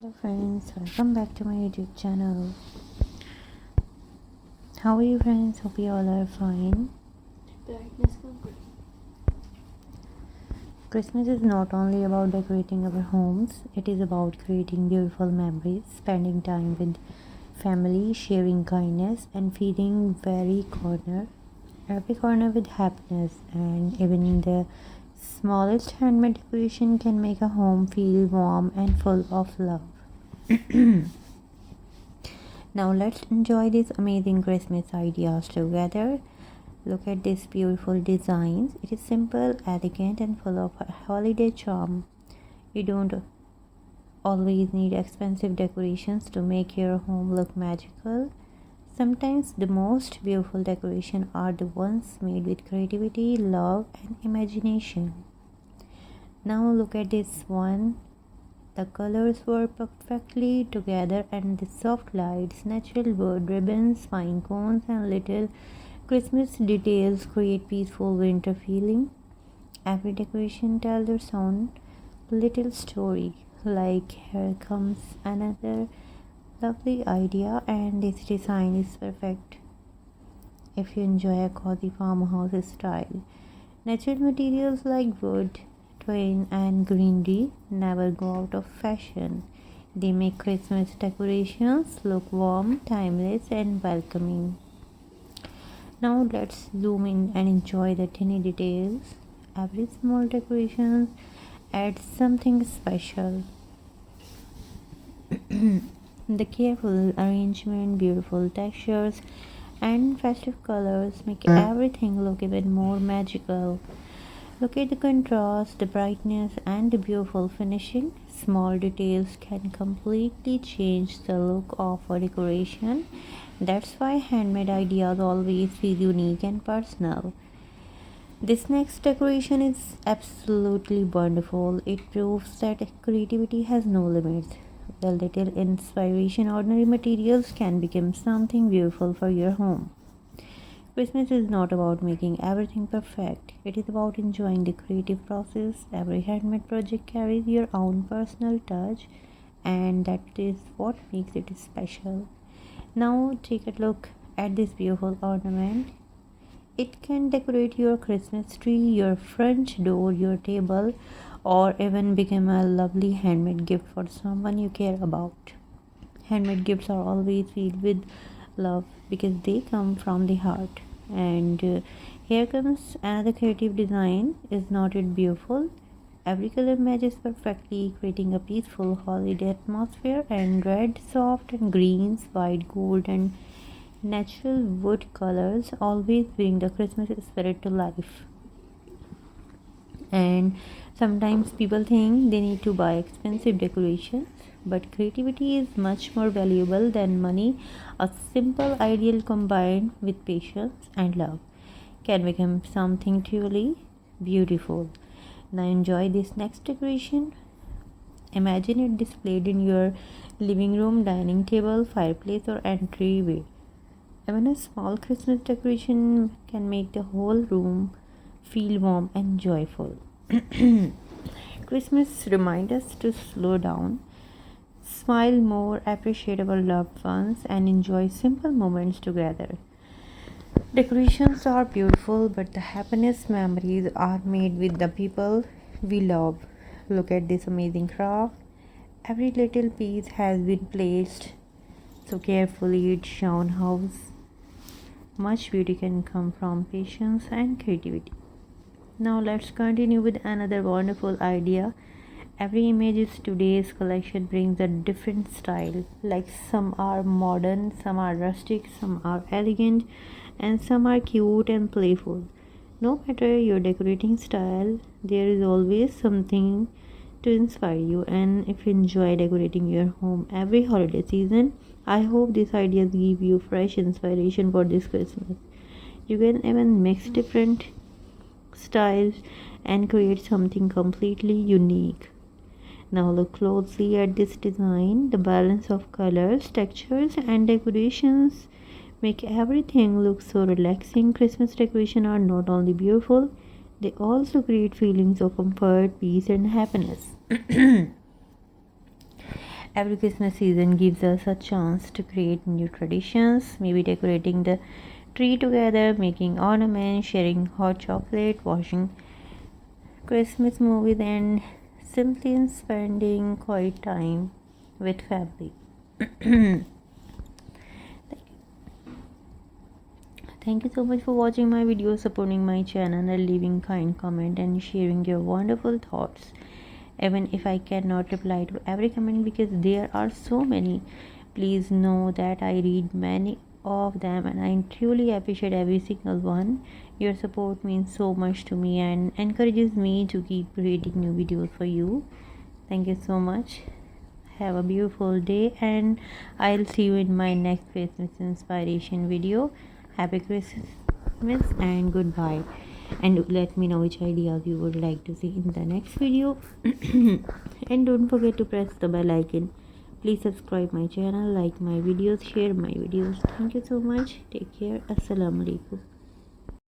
Hello friends, welcome back to my YouTube channel. How are you friends? Hope you all are fine. Christmas is not only about decorating our homes, it is about creating beautiful memories, spending time with family, sharing kindness and feeling every corner with happiness. And even the smallest handmade decoration can make a home feel warm and full of love. Now let's enjoy these amazing Christmas ideas together. Look at these beautiful designs. It is simple, elegant and full of holiday charm. You don't always need expensive decorations to make your home look magical. Sometimes the most beautiful decorations are the ones made with creativity, love and imagination. Now look at this one. The colors were perfectly together and the soft lights, natural wood, ribbons, pine cones and little Christmas details create peaceful winter feeling. Every decoration tells its own little story, like here comes another lovely idea and this design is perfect if you enjoy a cozy farmhouse style. Natural materials like wood, twine and greenery never go out of fashion. They make Christmas decorations look warm, timeless and welcoming. Now let's zoom in and enjoy the tiny details. Every small decoration adds something special. The careful arrangement, beautiful textures and festive colors make everything look even more magical. Look at the contrast, the brightness and the beautiful finishing. Small details can completely change the look of a decoration. That's why handmade ideas always feel unique and personal. This next decoration is absolutely wonderful. It proves that creativity has no limits. With a little inspiration, ordinary materials can become something beautiful for your home. Christmas is not about making everything perfect. It is about enjoying the creative process. Every handmade project carries your own personal touch, and that is what makes it special. Now take a look at this beautiful ornament. It can decorate your Christmas tree, your front door, your table, or even become a lovely handmade gift for someone you care about. Handmade gifts are always filled with love because they come from the heart. And here comes another creative design. Is not it beautiful? Every color matches perfectly, creating a peaceful holiday atmosphere. And red, soft, and greens, white, gold, and natural wood colors always bring the Christmas spirit to life. And sometimes people think they need to buy expensive decorations, but creativity is much more valuable than money. A simple ideal combined with patience and love can become something truly beautiful. Now enjoy this next decoration. Imagine it displayed in your living room, dining table, fireplace or entryway. Even a small Christmas decoration can make the whole room feel warm and joyful. Christmas reminds us to slow down, smile more, appreciate our loved ones, and enjoy simple moments together. Decorations are beautiful, but the happiness memories are made with the people we love. Look at this amazing craft. Every little piece has been placed so carefully. It's shown how much beauty can come from patience and creativity. Now let's continue with another wonderful idea. Every image in today's collection brings a different style. Like some are modern, some are rustic, some are elegant, and some are cute and playful. No matter your decorating style, there is always something to inspire you. And if you enjoy decorating your home every holiday season, I hope these ideas give you fresh inspiration for this Christmas. You can even mix different styles and create something completely unique. Now look closely at this design. The balance of colors, textures and decorations make everything look so relaxing. Christmas decorations are not only beautiful, they also create feelings of comfort, peace and happiness. Every Christmas season gives us a chance to create new traditions, maybe decorating the tree together, making ornaments, sharing hot chocolate, watching Christmas movies, and simply spending quiet time with family. Thank you so much for watching my video, supporting my channel, and leaving kind comment and sharing your wonderful thoughts. Even if I cannot reply to every comment because there are so many, please know that I read many of them and I truly appreciate every single one. Your support means so much to me and encourages me to keep creating new videos for you. Thank you so much. Have a beautiful day, and I'll see you in my next Christmas inspiration video. Happy Christmas and goodbye, and let me know which ideas you would like to see in the next video. And don't forget to press the bell icon. Please subscribe my channel, like my videos, share my videos. Thank you so much. Take care. Assalamu alaikum.